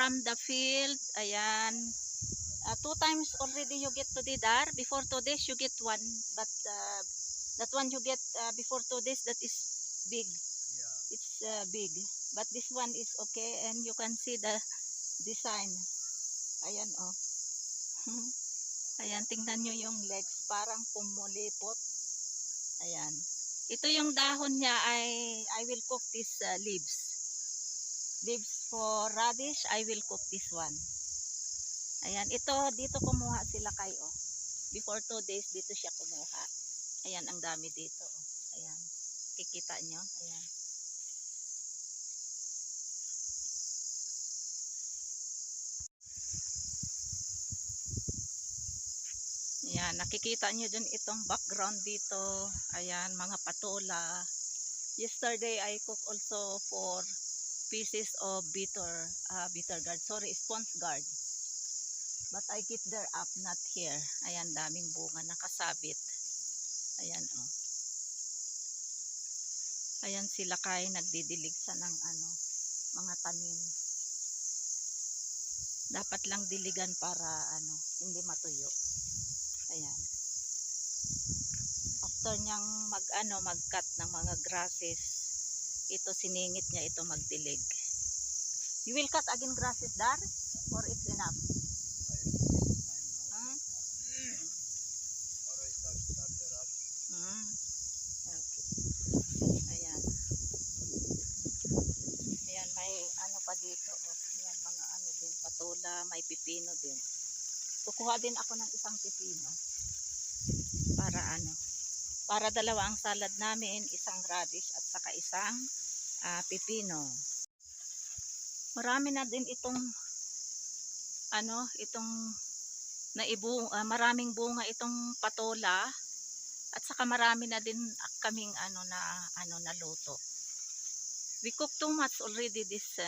from the field. Ayan. 2 times already you get to the dar. Before 2 days you get one. But that one you get before 2 days, that is big. Yeah. It's big. But this one is okay. And you can see the design. Ayan oh. Ayan, tingnan nyo yung legs. Parang pumulipot. Ayan. Ito yung dahon niya ay I will cook this leaves. Leaves for radish, I will cook this one. Ayan, ito dito kumuha sila kay oh. Before 2 days dito siya kumuha. Ayan, ang dami dito oh. Ayan. Kikita nyo? Ayan. Ayan, nakikita nyo dun itong background dito. Ayan, mga patola. Yesterday I cook also for pieces of bitter gourd. Sorry, sponge gourd. But I keep there up, not here. Ayan, daming bunga nakasabit. Ayan oh. Ayan sila kay nagdidilig sa ng ano, mga tanim. Dapat lang diligan para ano, hindi matuyo. Ayan. After niyang mag-cut ng mga grasses, ito siningit niya ito magdilig. You will cut again grasses dar or it's enough? Okay. Ayan. Ayan, may ano pa dito oh. Ayan, mga ano din, patola, may pipino din. Kukuha din ako ng isang pipino para ano, para dalawa ang salad namin, isang radish at saka isang pipino. Marami na din itong ano, itong maraming bunga itong patola at saka marami na din kaming na luto. We cook too much already this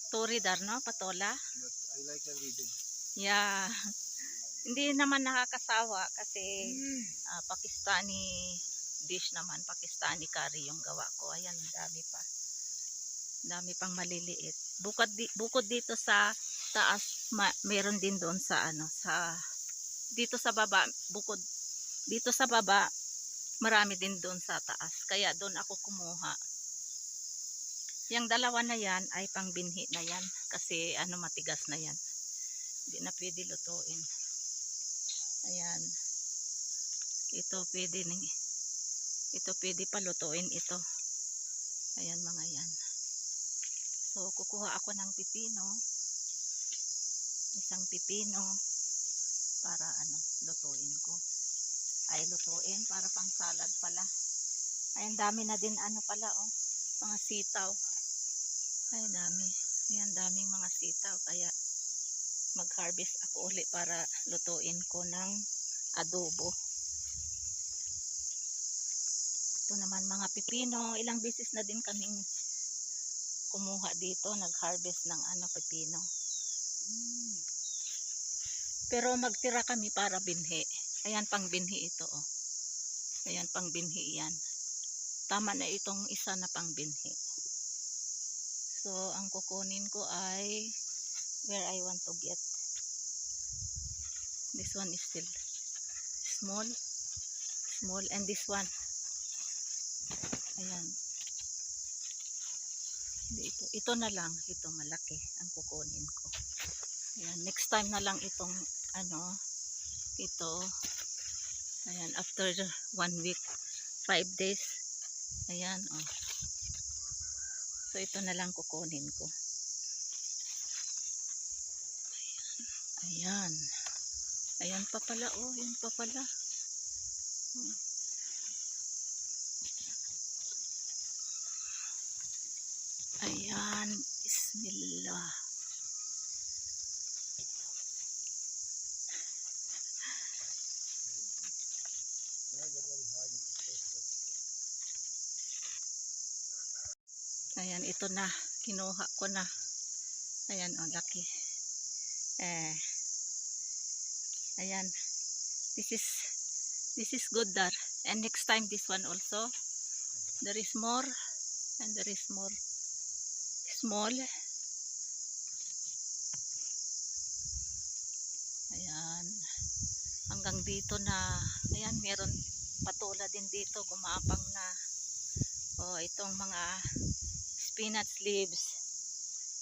toridar, no, patola. But I like everything. Yeah. Hindi naman nakakasawa kasi Pakistani dish naman, Pakistani curry yung gawa ko. Ayan, dami pa. Dami pang maliliit. Bukod dito sa taas, meron din doon sa ano, dito sa baba, bukod dito sa baba, marami din doon sa taas. Kaya doon ako kumuha. Yang dalawa na yan ay pangbinhi na yan kasi ano, matigas na yan. Hindi na pwede lutuin. Ayan. Ito pwede pa lutuin ito. Ayan mga yan. So kukuha ako ng pipino. Isang pipino para ano, lutuin ko. Ay lutuin para pang salad pala. Ayan, dami na din ano pala oh. Mga sitaw. Ay dami. Ayan, daming mga sitaw kaya mag-harvest ako ulit para lutuin ko ng adobo. Ito naman mga pipino, ilang beses na din kaming kumuha dito, nag-harvest ng pipino. Pero magtira kami para binhi. Ayan, pang binhi ito oh. Ayan, pang binhi yan. Tama na itong isa na pang binhi. So ang kukunin ko ay where I want to get. This one is still small, and this one, ayan, ito na lang, ito malaki ang kukunin ko. Ayan, next time na lang itong ito, ayan, after 1 week, 5 days, ayan oh. So ito na lang kukunin ko. Ayan. Ayan pa pala oh, yun pa pala. Ayan, bismillah. Ayan, ito na, kinuha ko na. Ayan oh, laki. Ayan, this is good dar. And next time this one also, there is more, and there is more small. Yung dito na, ayan, meron patula din dito, gumapang na. Oh, itong mga spinach leaves.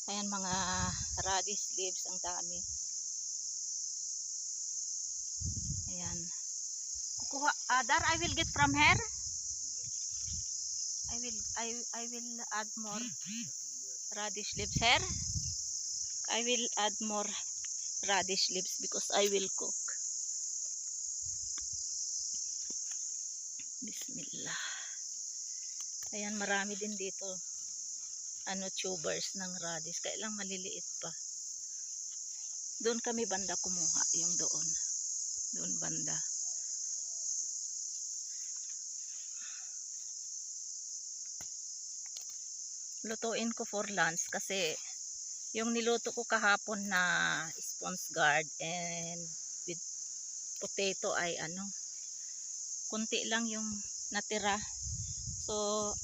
Ayan, mga radish leaves, ang dami. Ayan. Kukuha, Dar, I will get from here. I will add more radish leaves here. I will add more radish leaves because I will cook. Bismillah. Ayan, marami din dito. Ano, tubers ng radish. Kailang maliliit pa. Doon kami banda kumuha. Yung doon. Doon banda. Lutuin ko for lunch kasi yung niluto ko kahapon na sponge guard and with potato ay ano, kunti lang yung natira. So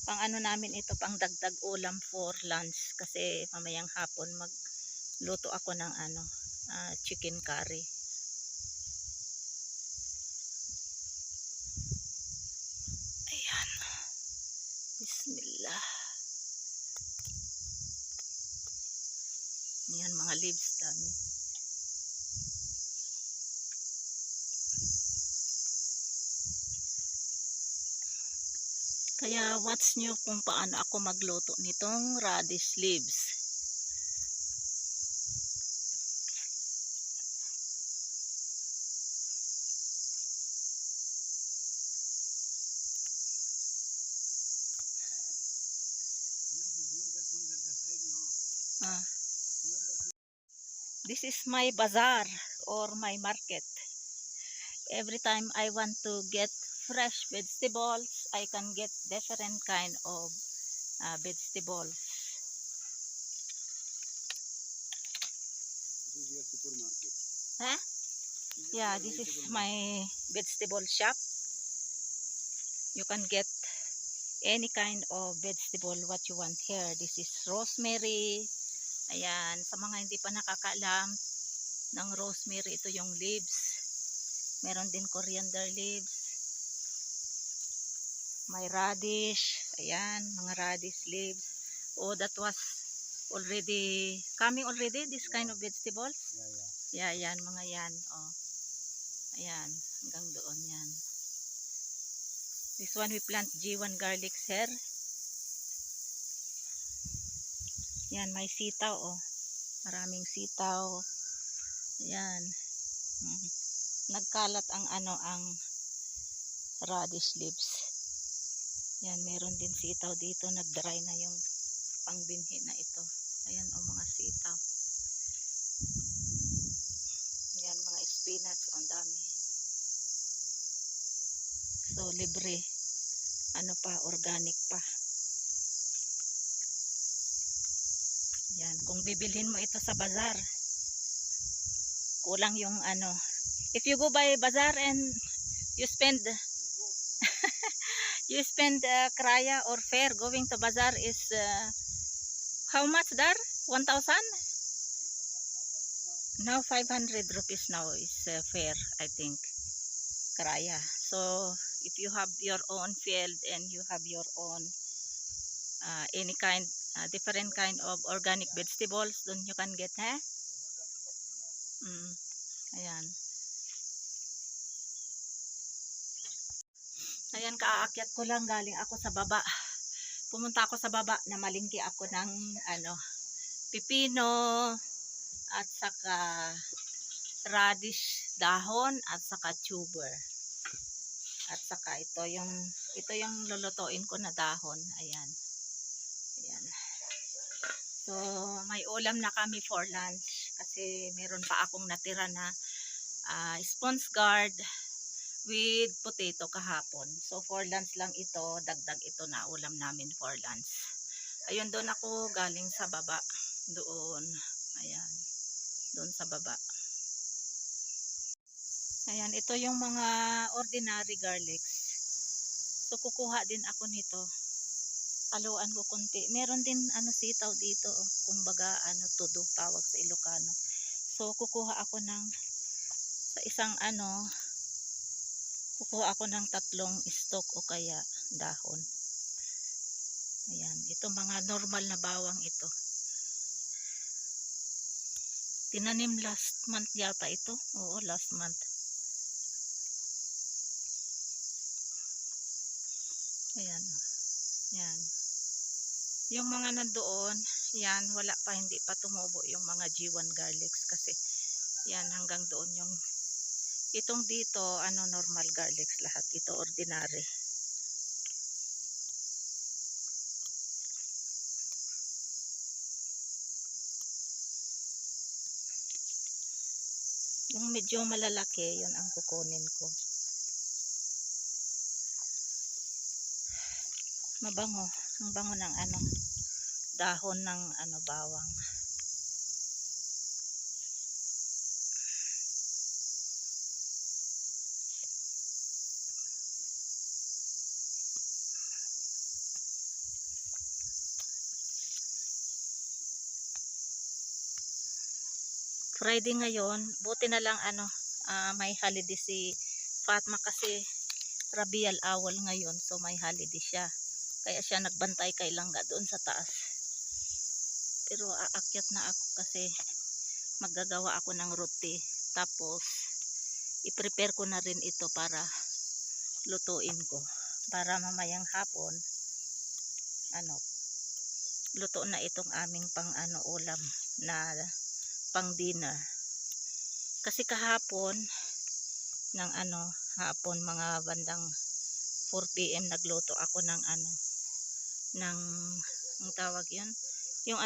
pang ano namin ito, pang dagdag ulam for lunch kasi mamayang hapon magluto ako ng ano, chicken curry. Ayan. Bismillah. Ayan, mga leaves dami. Kaya watch nyo kung paano ako magluto nitong radish leaves. This is my bazaar or my market. Every time I want to get fresh vegetables, I can get different kind of vegetables. This is your supermarket. Huh? Yeah, this is my vegetable shop. You can get any kind of vegetable what you want here. This is rosemary. Ayan, sa mga hindi pa nakakaalam ng rosemary, ito yung leaves. Meron din coriander leaves. May radish. Ayan, mga radish leaves. Oh, that was already coming already, this kind of vegetables. Yeah, yan, mga yan. Oh. Ayan, hanggang doon yan. This one we plant G1 garlic here. Yan, may sitaw, oh. Maraming sitaw. Ayan. Nagkalat ang ano, ang radish leaves. Yan, meron din sitaw dito. Nag-dry na yung pangbinhi na ito. Ayan, oh, mga sitaw. Yan, mga spinach, ang dami. So, libre. Ano pa, organic pa. Yan, kung bibilhin mo ito sa bazaar, kulang yung ano. If you go by bazaar and you spend kraya or fare going to bazaar is how much there? 1,000? Now 500 rupees now is fare, I think. Kraya. So if you have your own field and you have your own any kind different kind of organic vegetables, then you can get, eh? Ayan. Ayan, kaakyat ko lang, galing ako sa baba. Pumunta ako sa baba na malingki ako ng ano, pipino at saka radish dahon at saka tuber. At saka ito yung lulutuin ko na dahon. Ayan. Ayan. So, may ulam na kami for lunch kasi meron pa akong natira na sponge guard with potato kahapon. So, for lunch lang ito, dagdag ito na ulam namin for lunch. Ayun, doon ako galing sa baba. Doon. Ayan. Doon sa baba. Ayan, ito yung mga ordinary garlics. So, kukuha din ako nito. Haluan ko konti. Meron din ano sitaw dito. Kumbaga, ano, tudo tawag sa Ilocano. So, kukuha ako ng Sa isang kukuha ako ng 3 stalk o kaya dahon. Ayan, ito mga normal na bawang ito. Tinanim last month yata ito. Oo, last month. Ayan. Yan. Yung mga nandoon, yan, wala pa, hindi pa tumubo yung mga G1 garlics kasi yan, hanggang doon yung itong dito, normal garlics lahat. Ito ordinary. Yung medyo malalaki, yun ang kukunin ko. Mabango. Ang bango ng dahon ng bawang. Friday ngayon, buti na lang may holiday si Fatma kasi Rabial Awal ngayon, so may holiday siya. Kaya siya nagbantay kay Langga doon sa taas. Pero aakyat na ako kasi maggagawa ako ng roti. Tapos i-prepare ko na rin ito para lutuin ko. Para mamayang hapon luto na itong aming pang ulam na pang dinner. Kasi kahapon ng hapon mga bandang 4 PM nagluto ako ng ng ang tawag yun, yung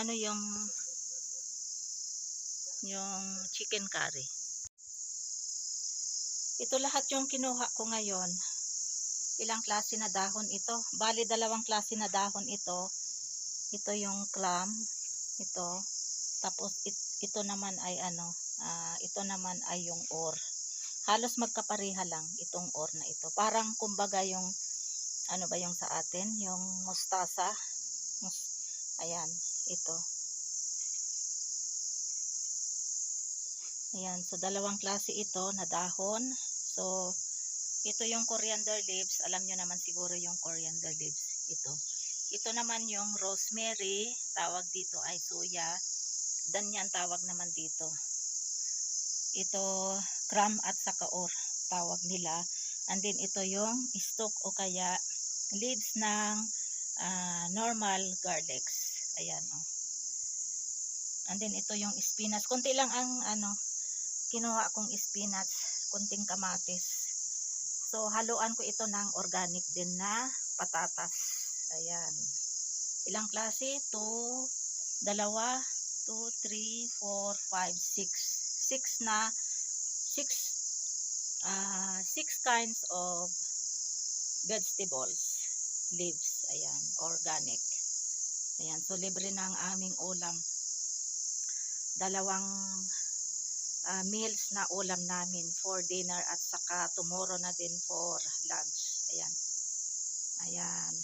yung chicken curry. Ito lahat yung kinuha ko ngayon. Ilang klase na dahon ito? Bali 2 klase na dahon ito. Ito yung clam, ito. Tapos ito naman ay ito naman ay yung or. Halos magkapareha lang itong or na ito. Parang kumbaga yung ba yung sa atin, yung mustasa. Ayan, ito. Ayan, so 2 klase ito na dahon. So ito yung coriander leaves. Alam nyo naman siguro yung coriander leaves. Ito naman yung rosemary. Tawag dito ay soya. Danyan tawag naman dito. Ito cram at saka or tawag nila. And then ito yung stalk o kaya leaves ng normal garlics. Ayan o. And then ito yung spinach. Kunti lang ang kinuha kong spinach. Kunting kamatis. So haluan ko ito ng organic din na patatas. Ayan. Ilang klase? 2, 2, 3, 4, 5, 6. 6 kinds of vegetables, leaves. Ayan, organic. Ayan, so libre na ang aming ulam. 2 meals na ulam namin for dinner at saka tomorrow na din for lunch. Ayan. Ayan.